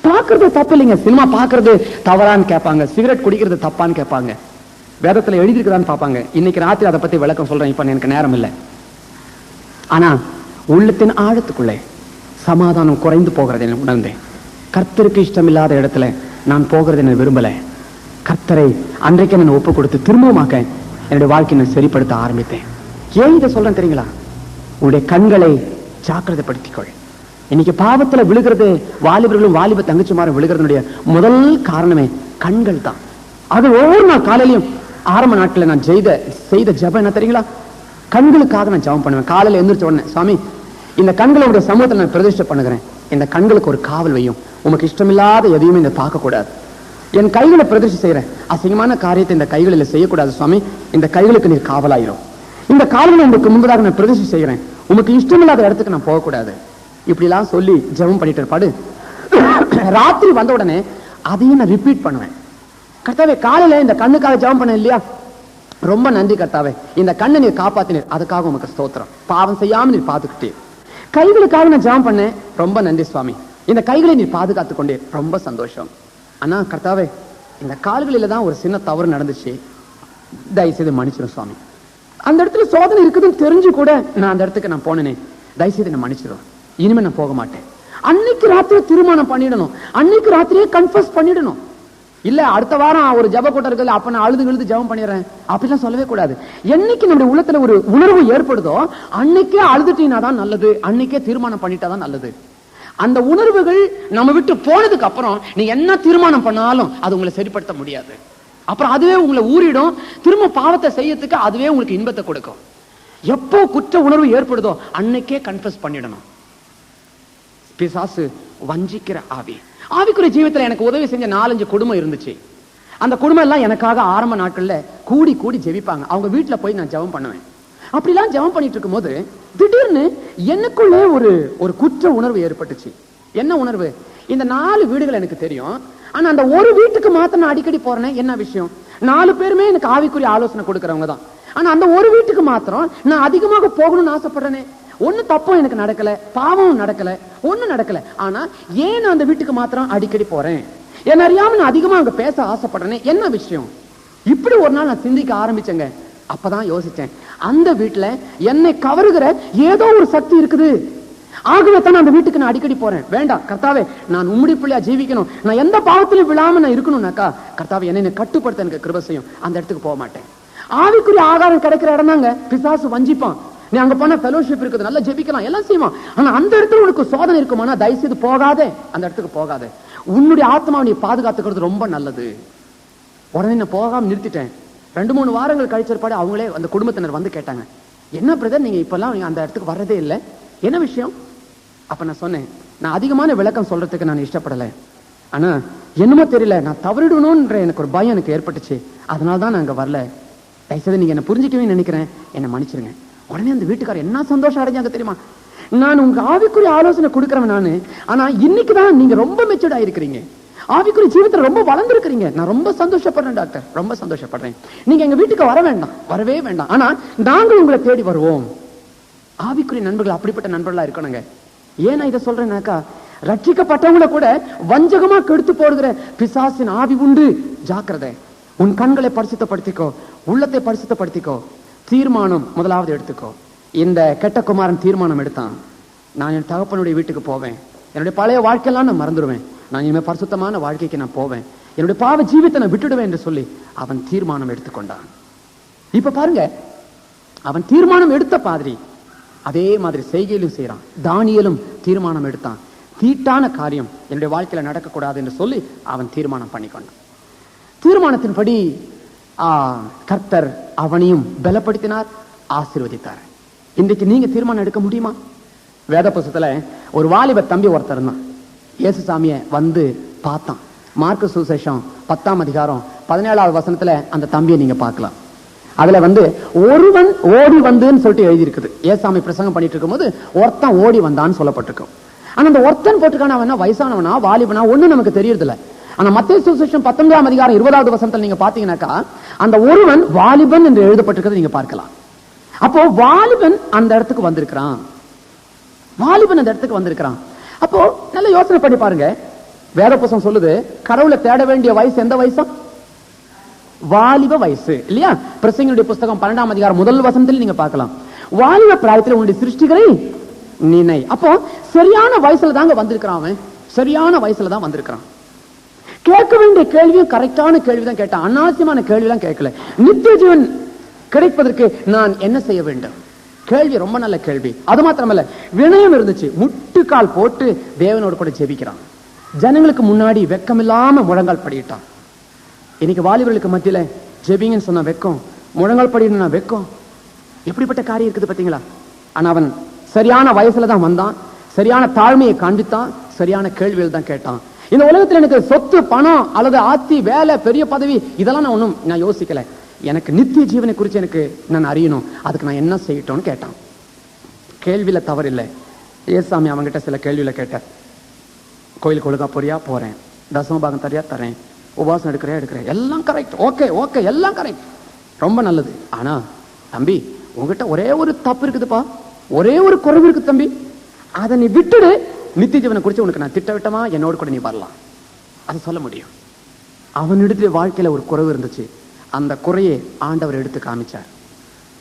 பாக்குறது தப்பு இல்லைங்க. சினிமா பாக்குறது தவறான்னு கேட்பாங்க, சிகரெட் குடிக்கிறது தப்பான்னு கேட்பாங்க, வேதத்துல எழுதிருக்குதான்னு பாப்பாங்க. இன்னைக்கு ராத்திரி அதை பத்தி விளக்கம் சொல்றேன், இப்ப எனக்கு நேரம் இல்லை. ஆனா உள்ளத்தின் ஆழத்துக்குள்ளே சமாதானம் குறைந்து போகிறது என உணர்ந்தேன். கர்த்தருக்கு இஷ்டமில்லாத இடத்துல நான் போகிறது என விரும்பல. கர்த்தரை அன்றைக்கு நான் ஒப்பு கொடுத்து திரும்பவுமாக என்னுடைய வாழ்க்கையை நான் சரிப்படுத்த ஆரம்பித்தேன். ஏன் இதை சொல்றேன் தெரியுங்களா? உன்னுடைய கண்களை ஜாக்கிரதைப்படுத்திக்கொள். இன்னைக்கு பாவத்துல விழுகிறது வாலிபர்களும் வாலிப தங்கச்சிமாரும் விழுகிறதுடைய முதல் காரணமே கண்கள் தான். அது ஒவ்வொரு நாள் காலையிலையும் ஆரம்ப நாட்களில் நான் செய்த ஜபம் என்ன தெரியுங்களா? கண்களுக்காக நான் ஜபம் பண்ணுவேன். காலையில எந்திரிச்ச உடனே, சுவாமி இந்த கண்களுடைய சமூகத்தில் நான் பிரதிஷ்டை பண்ணுகிறேன், இந்த கண்களுக்கு ஒரு காவல் வையும், உமக்கு இஷ்டமில்லாத எதையுமே இந்த பார்க்க கூடாது. என் கைகளை பிரதிஷ்டை செய்யறேன், அசிங்கமான காரியத்தை இந்த கைகளில் செய்யக்கூடாது சுவாமி, இந்த கைகளுக்கு நீர் காவலாயிரும். இந்த காவலை உங்களுக்கு முன்பதாக நான் பிரதிஷ்டை செய்கிறேன், உமக்கு இஷ்டமில்லாத இடத்துக்கு நான் போகக்கூடாது. இப்படி எல்லாம் சொல்லி ஜெபம் பண்ணிட்டு இருப்பாடு. ராத்திரி வந்த உடனே அதையும் நான் ரிப்பீட் பண்ணுவேன். கர்த்தாவே காலையில இந்த கண்ணுக்காக ஜெபம் பண்ண இல்லையா, ரொம்ப நன்றி கர்த்தாவே, இந்த கண்ணை நீர் காப்பாத்தினீர், அதுக்காக உமக்கு ஸ்தோத்திரம், பாவம் செய்யாம நீர் பாத்துக்கிட்டே. கைகளுக்காக நான் ஜெபம் பண்ணேன், ரொம்ப நன்றி சுவாமி, இந்த கைகளை நீர் பாதுகாத்து கொண்டே, ரொம்ப சந்தோஷம். ஆனா கர்த்தாவே இந்த கால்களில தான் ஒரு சின்ன தவறு நடந்துச்சு, தயவுசெய்து மன்னிச்சிடும் சுவாமி. அந்த இடத்துல சோதனை இருக்குதுன்னு தெரிஞ்சு கூட நான் அந்த இடத்துக்கு நான் போனேனே, தயவுசெய்து என்ன மன்னிச்சிடும், இனிமே நான் போக மாட்டேன். அன்னைக்கு ராத்திரியே தீர்மானம் பண்ணிடணும், அன்னைக்கு ராத்திரியே கன்ஃபஸ் பண்ணிடணும். இல்ல அடுத்த வாரம் ஒரு ஜப கூட்டம் இருக்குல்ல, அப்ப நான் அழுது ஜபம் பண்ணிடுறேன் அப்படிலாம் சொல்லவே கூடாது. என்னைக்கு நம்முடைய உள்ளத்துல ஒரு உணர்வு ஏற்படுதோ அன்னைக்கே அழுதுட்டீங்கன்னா தான் நல்லது, அன்னைக்கே தீர்மானம் பண்ணிட்டாதான் நல்லது. அந்த உணர்வுகள் நம்ம விட்டு போனதுக்கு அப்புறம் நீ என்ன தீர்மானம் பண்ணாலும் அது உங்களை சரிப்படுத்த முடியாது. அப்புறம் அதுவே உங்களை ஊறிடும், திரும்ப பாவத்தை செய்யறதுக்கு அதுவே உங்களுக்கு இன்பத்தை கொடுக்கும். எப்போ குற்ற உணர்வு ஏற்படுதோ அன்னைக்கே கன்ஃபஸ் பண்ணிடணும். பிசாசு வஞ்சிக்கிற ஆவி. ஆவிக்குரிய ஜீவிதத்துல எனக்கு உதவி செஞ்ச 4-5 குடும்பம் இருந்துச்சு. அந்த குடும்பம் எல்லாம் எனக்காக ஆரம்ப நாட்கள்ல கூடி கூடி ஜெபிப்பாங்க. அவங்க வீட்டுல போய் நான் ஜெபம் பண்ணுவேன். அப்படிலாம் ஜெபம் பண்ணிட்டு இருக்கும் போது திடீர்னு எனக்குள்ளே ஒரு குற்ற உணர்வு ஏற்பட்டுச்சு. என்ன உணர்வு? இந்த 4 வீடுகள் எனக்கு தெரியும், ஆனா அந்த ஒரு வீட்டுக்கு மாத்திரம் நான் அடிக்கடி போறேன். என்ன விஷயம்? 4 பேருமே எனக்கு ஆவிக்குரிய ஆலோசனை கொடுக்கறவங்க தான், ஆனா அந்த ஒரு வீட்டுக்கு மாத்திரம் நான் அதிகமாக போகணும்னு ஆசைப்படுறேனே. ஒண்ணு தப்பும் எனக்கு நடக்கல, பாவமும் நடக்கல, ஒண்ணு நடக்கல, ஆனா ஏன் அந்த வீட்டுக்கு மாத்திரம் அடிக்கடி போறேன்? என்ன அறியாம நான் அதிகமா அங்க பேச ஆசைப்படுறேனே, என்ன விஷயம்? இப்படி ஒரு நாள் நான் சிந்திக்க ஆரம்பிச்சேங்க. அப்பதான் யோசிச்சேன், அந்த வீட்டுல என்னை கவருகிற ஏதோ ஒரு சக்தி இருக்குது, ஆகவே தான் அந்த வீட்டுக்கு நான் அடிக்கடி போறேன். வேண்டாம் கர்த்தாவே, நான் உம்முடைய பிள்ளையா ஜீவிக்கணும், நான் எந்த பாவத்திலும் விழாம நான் இருக்கணும்னாக்கா கர்த்தாவே என்னை கட்டுப்படுத்த எனக்கு கிருபை செய்யும், அந்த இடத்துக்கு போக மாட்டேன். ஆவிக்குரிய ஆகாரம் கிடைக்கிற இடம் தாங்க பிசாசு வஞ்சிப்பான். நீ அங்க போன ஃபெலோஷிப் இருக்குது, நல்லா ஜெபிக்கலாம், எல்லாம் செய்வான், ஆனா அந்த இடத்துல உனக்கு சோதனை இருக்குமானா தயவு செய்து போகாதே, அந்த இடத்துக்கு போகாதே. உன்னுடைய ஆத்மாவை நீ பாதுகாத்துக்கிறது ரொம்ப நல்லது. உடனே நான் போகாம நிறுத்திட்டேன். 2-3 வாரங்கள் கழிச்சிருப்பாடு அவங்களே அந்த குடும்பத்தினர் வந்து கேட்டாங்க, என்ன பிரதர் நீங்க இப்பெல்லாம் அந்த இடத்துக்கு வர்றதே இல்லை, என்ன விஷயம்? அப்ப நான் சொன்னேன், நான் அதிகமான விளக்கம் சொல்றதுக்கு நான் இஷ்டப்படலை, ஆனா என்னமோ தெரியல, நான் தவறிடணும்ன்ற எனக்கு ஒரு பயம் எனக்கு ஏற்பட்டுச்சு, அதனாலதான் நான் அங்க வரல, தயவுசெய்து நீங்க என்ன புரிஞ்சுக்கவே நினைக்கிறேன், என்ன மன்னிச்சிருங்க. உடனே அந்த வீட்டுக்காரர் என்ன சந்தோஷம் அடைஞ்சாங்க தெரியுமா? நான் உங்க ஆவிக்குரிய ஆலோசனை கொடுக்கறவன் நானு, ஆனா இன்னைக்குதான் நீங்க ரொம்ப மெச்சூர்ட் ஆயிருக்கிறீங்க, ஆவிக்குரிய ஜீவிதத்துல ரொம்ப வளர்ந்துருக்கிறீங்க, நான் ரொம்ப சந்தோஷப்படுறேன் டாக்டர், ரொம்ப சந்தோஷப்படுறேன். நீங்க எங்க வீட்டுக்கு வர வேண்டாம், வரவே வேண்டாம், ஆனா நாங்கள் உங்களை தேடி வருவோம். ஆவிக்குரிய நண்பர்கள் அப்படிப்பட்ட நண்பர்களா இருக்கணுங்க. ஏன் நான் இதை சொல்றேன்னாக்கா, ரட்சிக்கப்பட்டவங்களை கூட வஞ்சகமா கெடுத்து போடுகிற பிசாசின் ஆவி உண்டு, ஜாக்கிரதை. உன் கண்களை பரிசுத்தப்படுத்திக்கோ, உள்ளத்தை பரிசுத்தப்படுத்திக்கோ, தீர்மானம் முதலாவது எடுத்துக்கோ. இந்த கெட்ட குமாரன் தீர்மானம் எடுத்தான், நான் என் தகப்பனுடைய வீட்டுக்கு போவேன், என்னுடைய பழைய வாழ்க்கையெல்லாம் நான் மறந்துடுவேன், நான் இனிமே பரிசுத்தமான வாழ்க்கைக்கு நான் போவேன், என்னுடைய பாவ ஜீவித்தை நான் விட்டுடுவேன் என்று சொல்லி அவன் தீர்மானம் எடுத்துக்கொண்டான். இப்ப பாருங்க, அவன் தீர்மானம் எடுத்த பாதிரி அதே மாதிரி செய்கையிலும் செய்யறான். தானியேலும் தீர்மானம் எடுத்தான், தீட்டான காரியம் என்னுடைய வாழ்க்கையில நடக்கக்கூடாது என்று சொல்லி அவன் தீர்மானம் பண்ணிக்கொண்டான். தீர்மானத்தின்படி கர்த்தர் அவனையும் பலப்படுத்தினார், ஆசீர்வதித்தார். இன்றைக்கு நீங்க தீர்மானம் எடுக்க முடியுமா? வேத புத்தகத்துல ஒரு வாலிப தம்பி ஒருத்தர் இருந்தான், இயேசுசாமியை வந்து பார்த்தான். மார்க்கு சுவிசேஷம் 10ஆம் அதிகாரம் 17வது வசனத்துல அந்த தம்பியை நீங்க பார்க்கலாம். அதுல வந்து ஒருவன் ஓடி வந்துன்னு சொல்லிட்டு எழுதி இருக்குது. ஏசாமி பிரசங்கம் பண்ணிட்டு இருக்கும் போது ஒருத்தன் ஓடி வந்தான்னு சொல்லப்பட்டிருக்கும். ஆனா அந்த ஒருத்தன் போட்டுக்கான அவன் வயசானவனா வாலிபனா ஒண்ணு நமக்கு தெரியறது இல்ல. ஆனா மத்தேயு சுவிசேஷம் 19ஆம் அதிகாரம் 20வது வசனத்துல நீங்க பாத்தீங்கன்னாக்கா அந்த ஒருவன் வாலிபன் என்று எழுதப்பட்டிருக்கிறது நீங்க பார்க்கலாம். அப்போ வாலிபன் அந்த இடத்துக்கு வந்திருக்கிறான், வாலிபன் அந்த இடத்துக்கு வந்திருக்கிறான். அப்போ நல்ல யோசனை பண்ணி பாருங்க, வேத புத்தகம் சொல்லுது, கடவுளை தேட வேண்டிய வயசு எந்த வயசா? வாலிப வயசு இல்லையா? பிரசங்கியுடைய புஸ்தகம் 12ஆம் அதிகாரம் 1 வசனத்தில் நீங்க பார்க்கலாம். வாலிப பிராயத்தில் உன்னுடைய சிருஷ்டிகளை நினை. அப்போ சரியான வயசுல தாங்க வந்திருக்கிறான் அவன். சரியான வயசுல தான் வந்திருக்கிறான். கேட்க வேண்டிய கேள்வியும் கரெக்டான கேள்விதான் கேட்டான். அனாவசியமான கேள்விதான் கேட்கல. நித்திய ஜீவன் கிடைப்பதற்கு நான் என்ன செய்ய வேண்டும்? கேள்வி ரொம்ப நல்ல கேள்வி. அது மாத்திரமல்ல, வினயம் இருந்துச்சு. முட்டுக்கால் போட்டு தேவனோடு கூட ஜெபிக்கிறான். ஜனங்களுக்கு முன்னாடி வெக்கமில்லாம முழங்கால் படிட்டான். இன்னைக்கு வாலிபர்களுக்கு மத்தியில ஜெபிங்கன்னு சொன்ன வெக்கம், முழங்கால் படினா வெக்கம், எப்படிப்பட்ட காரியம் இருக்குது பாத்தீங்களா? ஆனா அவன் சரியான வயசுல தான் வந்தான், சரியான தாழ்மையை காண்பித்தான், சரியான கேள்விகள் தான் கேட்டான். இந்த உலகத்தில் எனக்கு சொத்து, பணம் அல்லது ஆட்சி, வேலை, பெரிய பதவி இதெல்லாம் நான் யோசிக்கல. எனக்கு நித்திய ஜீவனை குறித்து எனக்கு நான் அறியணும். அதுக்கு நான் என்ன செய்யட்டும்னு கேட்டான். கேள்வியில தவறில்லை. ஏசாமி அவங்கிட்ட சில கேள்வியில கேட்டார். கோயிலுக்கு ஒழுங்கா போறியா? போறேன். தசம பாகம் தரியா? தரேன். உபவாசம் எடுக்கிறியா? எடுக்கிறேன். எல்லாம் கரெக்ட். ஓகே ஓகே, எல்லாம் கரெக்ட், ரொம்ப நல்லது. ஆனா தம்பி, உங்ககிட்ட ஒரே ஒரு தப்பு இருக்குதுப்பா, ஒரே ஒரு குறைவு இருக்கு தம்பி. அதை நீ விட்டுடு. நித்திய ஜீவனை குறித்து உனக்கு நான் திட்டவிட்டமா என்னோடு கூட நீ வரலாம். அதை சொல்ல முடியும். அவனிடத்துல வாழ்க்கையில ஒரு குறைவு இருந்துச்சு. அந்த குறையை ஆண்டவர் எடுத்து காமிச்சார்.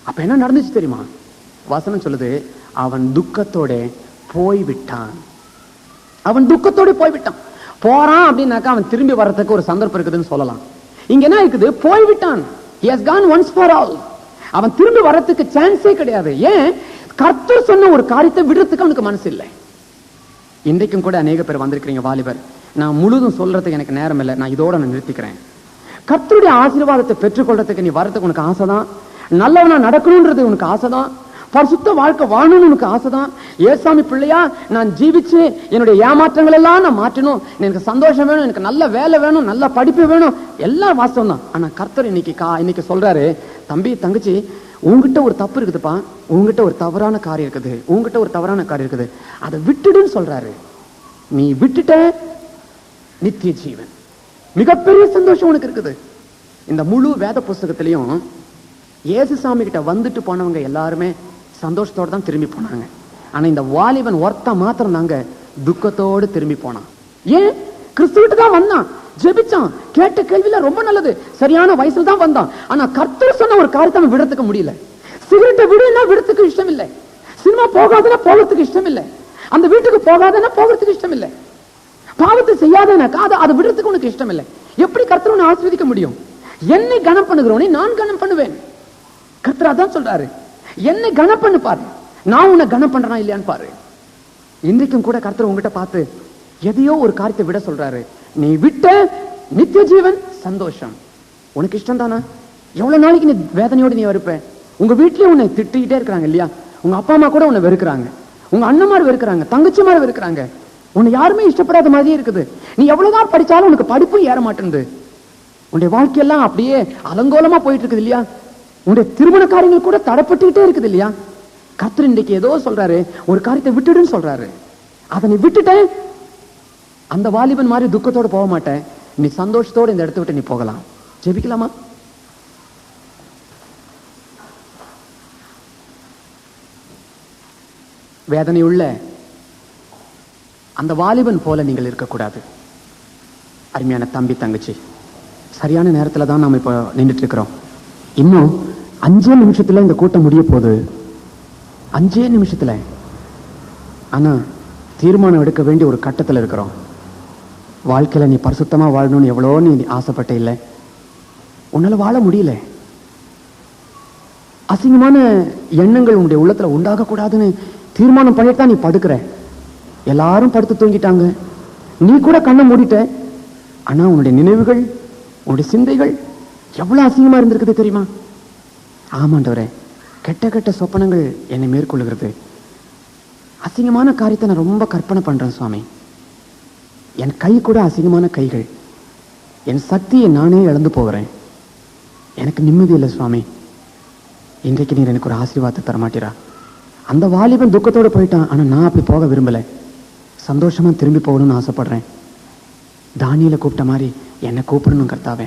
அப்ப என்ன நடந்துச்சு தெரியுமா? வசனம் சொல்லுது, அவன் துக்கத்தோட போய்விட்டான். அவன் துக்கத்தோட போய்விட்டான். போறான் அப்படின்னாக்கா அவன் திரும்பி வர்றதுக்கு ஒரு சந்தர்ப்பம் இருக்குதுன்னு சொல்லலாம். இங்க என்ன இருக்குது? போய்விட்டான். He has gone once for all. அவன் திரும்பி வர்றதுக்கு சான்ஸே கிடையாது. ஏன்? கர்த்தர் சொன்ன ஒரு காரியத்தை விடுறதுக்கு அவனுக்கு மனசு இல்லை. இன்றைக்கும் கூட அநேக பேர் வந்திருக்கிறீங்க வாலிபர். நான் முழுதும் சொல்றதுக்கு எனக்கு நேரம் இல்லை. நான் இதோட நான் நிறுத்திக்கிறேன். கர்த்தருடைய ஆசீர்வாதத்தை பெற்றுக்கொள்றதுக்கு நீ வரதுக்கு உனக்கு ஆசைதான். நல்லவனா நடக்கணும்ன்றது உனக்கு ஆசைதான். பரிசுத்த வாழ்க்கை வாழணும்னு உனக்கு ஆசைதான். ஏசாமி பிள்ளையா நான் ஜீவிச்சு என்னுடைய ஏமாற்றங்கள் எல்லாம் நான் மாற்றணும், எனக்கு சந்தோஷம் வேணும், எனக்கு நல்ல வேலை வேணும், நல்ல படிப்பு வேணும், எல்லாம் வாஸ்தவம் தான். ஆனா கர்த்தர் இன்னைக்கு சொல்றாரு, தம்பி தங்கச்சி, உங்ககிட்ட ஒரு தப்பு இருக்குதுப்பா, உங்ககிட்ட ஒரு தவறான காரியம் இருக்குது, உங்ககிட்ட ஒரு தவறான காரியம் இருக்குது, அதை விட்டுடுன்னு சொல்றாரு. நீ விட்டுட்ட, நித்திய ஜீவன், மிகப்பெரிய சந்தோஷம் உனக்கு இருக்குது. இந்த முழு வேத புஸ்தகத்திலையும் இயேசுசாமி கிட்ட வந்துட்டு போனவங்க எல்லாருமே சந்தோஷத்தோடு தான் திரும்பி போனாங்க. ஆனா இந்த வாலிபன் ஒருத்த மாத்திரம் தாங்க துக்கத்தோடு திரும்பி போனான். ஏன்? கிறிஸ்துவிட்டு தான் வந்தான், ஜெபிச்சான், கேட்ட கேள்வியில ரொம்ப நல்லது, சரியான வயசுல தான் வந்தான். ஆனா கர்த்தர் சொன்ன ஒரு காரியத்தை அவன் விடுறதுக்கு முடியல. சிகரெட்டை விடுனா விடுறதுக்கு இஷ்டம் இல்லை, சினிமா போகாதனா போகிறதுக்கு இஷ்டம் இல்லை, அந்த வீட்டுக்கு போகாதனா போகிறதுக்கு இஷ்டம் இல்லை, பாவத்தை செய்யாதனாக்கா அதை விடுறதுக்கு உனக்கு இஷ்டம் இல்லை. எப்படி கர்த்தர் உன்னை ஆசீர்வதிக்க முடியும்? என்னை கனம் பண்ணுகிறோனே நான் கனம் பண்ணுவேன். கர்த்தர் அதான் சொல்றாரு, என்னை கனம் பண்ணு பாரு, நான் உன்னை கனம் பண்றேனா இல்லையான்னு பாரு. இன்றைக்கும் கூட கர்த்தர் உங்ககிட்ட பார்த்து எதையோ ஒரு காரியத்தை விட சொல்றாரு. நீ விட்ட நித்திய ஜீவன், சந்தோஷம், உனக்கு இஷ்டம் தானா? எவ்வளவு நாளைக்கு நீ வேதனையோடு நீ இருப்ப? உங்க வீட்லயே உன்னை திட்டிக்கிட்டே இருக்கிறாங்க இல்லையா? உங்க அப்பா அம்மா கூட உன்னை வெறுக்கிறாங்க, உங்க அண்ணன்மார் வெறுக்கிறாங்க, தங்கச்சிமார் வெறுக்கிறாங்க, உன்னை யாருமே இஷ்டப்படாத மாதிரியே இருக்குது. நீ எவ்வளவுதான் படிச்சாலும் உனக்கு படிப்பும் ஏற மாட்டேங்குது. உன்னுடைய வாழ்க்கையெல்லாம் அப்படியே அலங்கோலமா போயிட்டு இருக்குது இல்லையா? உன்னுடைய திருமண காரியங்கள் கூட தடைப்பட்டுக்கிட்டே இருக்குது இல்லையா? கர்த்தர் இன்றைக்கு ஏதோ சொல்றாரு, ஒரு காரியத்தை விட்டுடுன்னு சொல்றாரு. அதை நீ விட்டுட்டேன், அந்த வாலிபன் மாதிரி துக்கத்தோடு போக மாட்டேன், நீ சந்தோஷத்தோடு இந்த இடத்த விட்டு நீ போகலாம். ஜெபிக்கலாமா? வேதனையுள்ள அந்த வாலிபன் போல நீங்கள் இருக்கக்கூடாது. அருமையான தம்பி தங்கச்சி, சரியான நேரத்துல தான் நாம இப்ப நின்றுட்டு இருக்கிறோம். இன்னும் 5 நிமிஷத்துல இந்த கூட்டம் முடிய போகுது. 5 நிமிஷத்துல. ஆனா தீர்மானம் எடுக்க வேண்டிய ஒரு கட்டத்துல இருக்கிறோம். வாழ்க்கையில நீ பரிசுத்தமா வாழணும்னு எவ்வளோ நீ ஆசைப்பட்ட இல்ல, உன்னால வாழ முடியல. அசிங்கமான எண்ணங்கள் உன்னுடைய உள்ளத்துல உண்டாக கூடாதுன்னு தீர்மானம் பண்ணிட்டு நீ படுக்கிற. எல்லாரும் படுத்து தூங்கிட்டாங்க, நீ கூட கண்ணை மூடிட்ட. ஆனா உன்னுடைய நினைவுகள், உன்னுடைய சிந்தைகள் எவ்வளவு அசிங்கமா இருந்திருக்குது தெரியுமா? ஆமாண்டவரே, கெட்ட கெட்ட சொப்பனங்கள் என்னை மேற்கொள்ளுகிறது. அசிங்கமான காரியத்தை நான் ரொம்ப கற்பனை பண்றேன் சுவாமி. என் கை கூட அசிங்கமான கைகள், என் சக்தியை நானே இழந்து போகிறேன். எனக்கு நிம்மதி இல்லை சுவாமி. இன்றைக்கு நீர் எனக்கு ஒரு ஆசீர்வாதத்தை தரமாட்டீரா? அந்த வாலிபன் துக்கத்தோடு போயிட்டான், ஆனா நான் அப்படி போக விரும்பல, சந்தோஷமா திரும்பி போகணும்னு ஆசைப்படுறேன். தானியேலை கூப்பிட்ட மாதிரி என்னை கூப்பிடணும் கர்த்தாவே.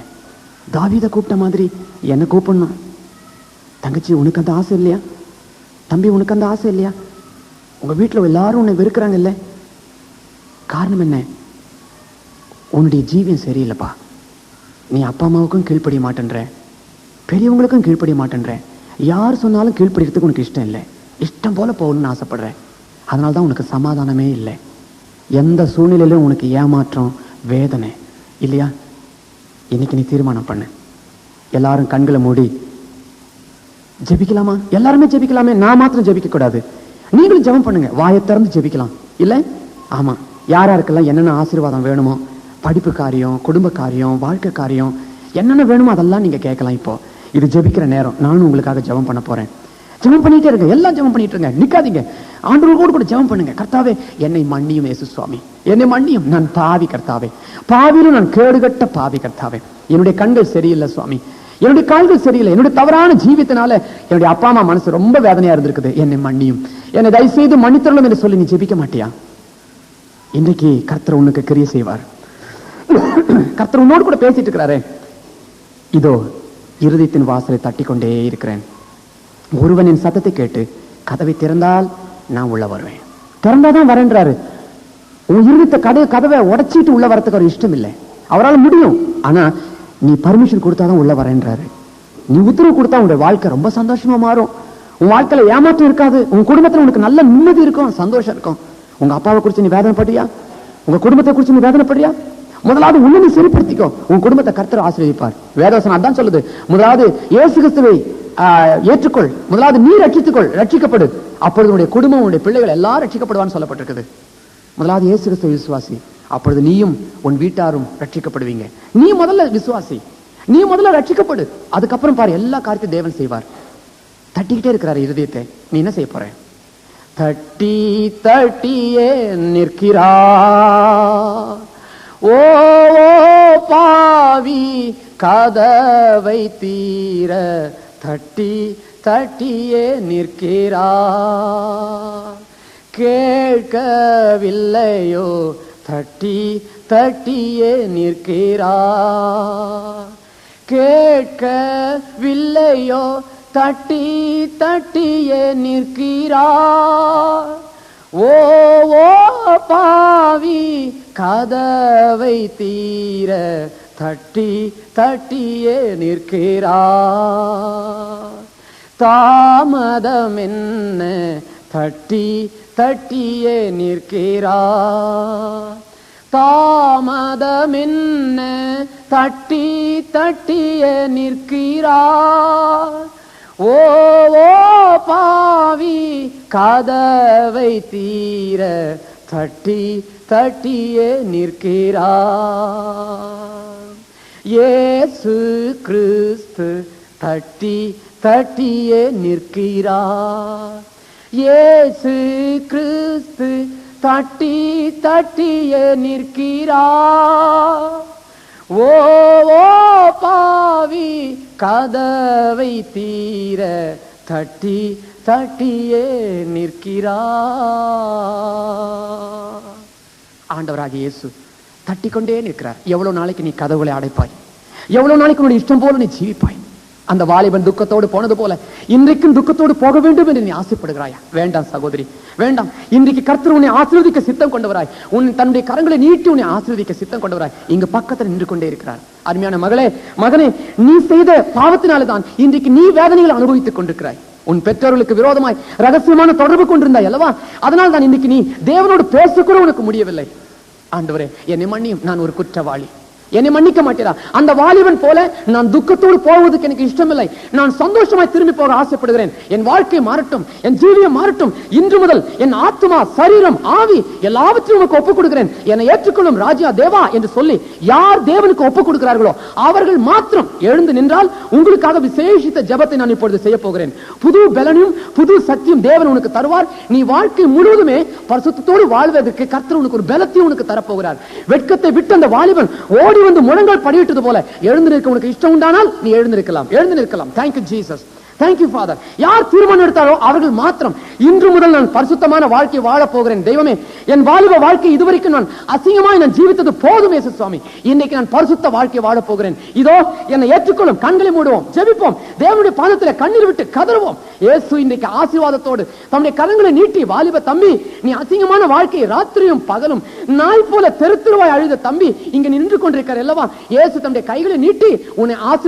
தாவீதை கூப்பிட்ட மாதிரி என்னை கூப்பிடணும். தங்கச்சி, உனக்கு அந்த ஆசை இல்லையா? தம்பி, உனக்கு அந்த ஆசை இல்லையா? உங்க வீட்டுல எல்லாரும் உன்னை வெறுக்கிறாங்க இல்ல? காரணம் என்ன? உன்னுடைய ஜீவியம் சரியில்லைப்பா, நீ அப்பா அம்மாவுக்கும் கீழ்ப்படிய மாட்டேன்ற, பெரியவங்களுக்கும் கீழ்ப்படிய மாட்டேன்ற, யார் சொன்னாலும் கீழ்ப்படிறதுக்கு உனக்கு இஷ்டம் இல்லை, இஷ்டம் போல போகணும்னு ஆசைப்படுற, அதனால்தான் உனக்கு சமாதானமே இல்லை, எந்த சூழ்நிலையிலும் உனக்கு ஏமாற்றம் வேதனை இல்லையா? இன்னைக்கு நீ தீர்மானம் பண்ணு. எல்லாரும் கண்களை மூடி ஜெபிக்கலாமா? எல்லாருமே ஜெபிக்கலாமே, நான் மாத்திரம் ஜெபிக்க கூடாது. நீங்களும் ஜெபம் பண்ணுங்க, வாயை திறந்து ஜெபிக்கலாம் இல்ல? ஆமா, யாராருக்கெல்லாம் என்னென்ன ஆசீர்வாதம் வேணுமோ, படிப்பு காரியம், குடும்ப காரியம், வாழ்க்கை காரியம், என்னென்ன வேணுமோ அதெல்லாம் நீங்க கேட்கலாம். இப்போ இது ஜெபிக்கிற நேரம், நானும் உங்களுக்காக ஜெபம் பண்ண போறேன். ஜெபம் பண்ணிட்டே இருங்க, எல்லாம் ஜெபம் பண்ணிட்டு இருங்க, நிக்காதீங்க. ஆண்டவரோடு கூட ஜெபம் பண்ணுங்க. கர்த்தாவே என்னை மன்னியும் இயேசு சுவாமி, என்னை மன்னியும், நான் பாவி கர்த்தாவே, பாவியிலும் நான் கேடுகட்ட பாவி கர்த்தாவே, என்னுடைய கண்கள் சரியில்லை சுவாமி, என்னுடைய கால்கள் சரியில்லை, என்னுடைய தவறான ஜீவித்தனால என்னுடைய அப்பா அம்மா மனசு ரொம்ப வேதனையா இருந்திருக்குது, என்னை மன்னியும், என்னை தயவு செய்து மன்னித்தரலும் என்று சொல்லி நீ ஜெபிக்க மாட்டியா? இன்றைக்கு கர்த்தர் உனக்கு கிரியை செய்வார். கர்த்தர் உன்னோடு கூட பேசிட்டு இருக்கிறாரே, இதோ இருதயத்தின் வாசலை தட்டிக்கொண்டே இருக்கிறேன், ஒருவனின் சத்தத்தை கேட்டு கதவை திறந்தால் நான் உள்ள வருவேன். திறந்தாதான் வரேன்றாரு. உன் இருதயத்தை கதவை உடைச்சிட்டு உள்ள வரத்துக்கு ஒரு இஷ்டம் இல்லை, அவரால் முடியும். ஆனா நீ பர்மிஷன் கொடுத்தாதான் உள்ள வரேன்றாரு. நீ உத்தரவு கொடுத்தா உன்னுடைய வாழ்க்கை ரொம்ப சந்தோஷமா மாறும். உன் வாழ்க்கையில ஏமாற்றம் இருக்காது, உன் குடும்பத்துல உனக்கு நல்ல நிம்மதி இருக்கும், சந்தோஷம் இருக்கும். உங்க அப்பாவை குறிச்சு நீ வேதனைப்படுறியா? உங்க குடும்பத்தை குறிச்சு நீ வேதனைப்படுறியா? முதலாவது உன்னை நீ சரிப்படுத்திக்கோ, உன் குடும்பத்தை கர்த்தர் ஆசீர்வதிப்பார். வேதவசனம் அதான் சொல்லுது, முதலாவது இயேசு கிறிஸ்துவை ஏற்றுக்கொள், முதலாவது நீ ரட்சித்துக்கொள், ரட்சிக்கப்படு, அப்பொழுது உன்னுடைய குடும்பம், உன்னுடைய பிள்ளைகள் எல்லாரும் ரட்சிக்கப்படுவான்னு சொல்லப்பட்டிருக்குது. முதலாவது இயேசு கிறிஸ்துவை விசுவாசி, அப்பொழுது நீயும் உன் வீட்டாரும் ரட்சிக்கப்படுவீங்க. நீ முதல்ல விசுவாசி, நீ முதல்ல ரட்சிக்கப்படு, அதுக்கப்புறம் பாரு எல்லா காரியத்தையும் தேவன் செய்வார். தட்டிக்கிட்டே இருக்கிறார் இருதயத்தை, நீ என்ன செய்ய போற? தட்டி தட்டியே நிற்கிறார், ஓ பாவி கதவை தீர தட்டி தட்டியே நிற்கிறார், கேட்கவில்லையோ தட்டி தட்டியே நிற்கிறார், கேட்கவில்லையோ தட்டி தட்டியே நிற்கிறார், ஓ பாவி கதவை தீர தட்டி தட்டியே நிற்கிறார், தாமதம் என்ன தட்டி தட்டியே நிற்கிறார், தாமதம் என்ன தட்டி தட்டியே நிற்கிறார், ஓ பாவி கதவை தீர தட்டி தட்டியே நிற்கிறார், இயேசு கிறிஸ்து தட்டி தட்டியே நிற்கிறார், இயேசு கிறிஸ்து தட்டி தட்டியே நிற்கிறார், ஓ பாவி கதவை தீர தட்டி தட்டியே நிற்கிறார். ஆண்டவராகிய இயேசு தட்டிக்கொண்டே நிற்கிறார். எவ்வளவு நாளைக்கு நீ கதவுகளை அடைப்பாய்? எவ்வளவு நாளைக்கு உன்னுடைய இஷ்டம் போல நீ ஜீவிப்பாய்? அந்த வாலிபன் துக்கத்தோடு போனது போல இன்றைக்கும் துக்கத்தோடு போக வேண்டும் என்று நீ ஆசைப்படுகிறாயா? வேண்டாம் சகோதரி, வேண்டாம். இன்றைக்கு கர்த்தர் உன்னை ஆசீர்வதிக்க சித்தம் கொண்டவராய், உன் தன்னுடைய கரங்களை நீட்டி உன்னை ஆசீர்வதிக்க சித்தம் கொண்டவராய் இங்கு பக்கத்தில் நின்று கொண்டே இருக்கிறார். அருமையான மகளே, மகனே, நீ செய்த பாவத்தினால்தான் இன்றைக்கு நீ வேதனைகளை அனுபவித்துக் கொண்டிருக்கிறாய். உன் பெற்றோர்களுக்கு விரோதமாய் ரகசியமான தொடர்பு கொண்டிருந்தாய் அல்லவா? அதனால் தான் இன்னைக்கு நீ தேவனோடு பேசக்கூட உனக்கு முடியவில்லை. ஆண்டவரே என்னை மன்னியும், நான் ஒரு குற்றவாளி, என்னை மன்னிக்க மாட்டேரா? அந்த வாலிபன் போல நான் துக்கத்தோடு போவதற்கு எனக்கு இஷ்டமில்லை. நான் சந்தோஷமாய் திரும்பி போக ஆசைப்படுகிறேன். என் வாழ்க்கை மாறட்டும், என் ஜீவியம் மாறட்டும். இன்று முதல் என் ஆத்மா, சரீரம், ஆவி எல்லாவற்றையும் உனக்கு ஒப்புக் கொடுக்கிறேன். என்னை ஏற்றுக்கொள்ளும் ராஜா தேவா என்று சொல்லி யார் தேவனுக்கு ஒப்புக் கொடுக்கிறார்களோ அவர்கள் மாத்திரம் எழுந்து நின்றால் உங்களுக்காக விசேஷித்த ஜெபத்தை நான் இப்பொழுது செய்ய போகிறேன். புது பலனும் புது சத்தியம் தேவன் உனக்கு தருவார். நீ வாழ்க்கை முழுவதுமே பரிசுத்தத்தோடு வாழ்வதற்கு கர்த்தர் உனக்கு ஒரு பலத்தையும் உனக்கு தரப்போகிறார். வெட்கத்தை விட்டு அந்த வாலிபன் ஓடி வந்து முழங்கால் படியிட்டது போல எழுந்து நிற்க உனக்கு இஷ்டம் உண்டானால் நீ எழுந்து நிற்கலாம், எழுந்து நிற்கலாம். Thank you Jesus, Thank you, Father. யார் தீர்மானம் எடுத்தாரோ அவர்கள் மாத்திரம் இன்று முதல் நான் பரிசுத்தமான வாழ்க்கை வாழ போகிறேன். தெய்வமே, என் வாலிப வாழ்க்கை இதுவரைக்கும் நான் அசிங்கமாய் நான் ஜீவித்தது போதும் இயேசு சுவாமி. இன்னைக்கு நான் பரிசுத்த வாழ்க்கை வாழ போகிறேன். இதோ என்னை ஏற்றுக்கொள்ளும். கண்களை மூடுவோம், ஜெபிப்போம், தேவனுடைய பாதத்திலே கண்ணீர் விட்டு கதறுவோம். இயேசு இன்னைக்கு ஆசீர்வாதத்தோடு தம்முடைய கரங்களை நீட்டி, வாலிப தம்பி, நீ அசிங்கமான வாழ்க்கையை ராத்திரியும் பகலும் நாய் போல தெரு தெருவாய் அழுத தம்பி, இங்க நின்று கொண்டிருக்கிற அல்லவா, இயேசு தம்முடைய கைகளை நீட்டி உன்னை ஆசீர்வாத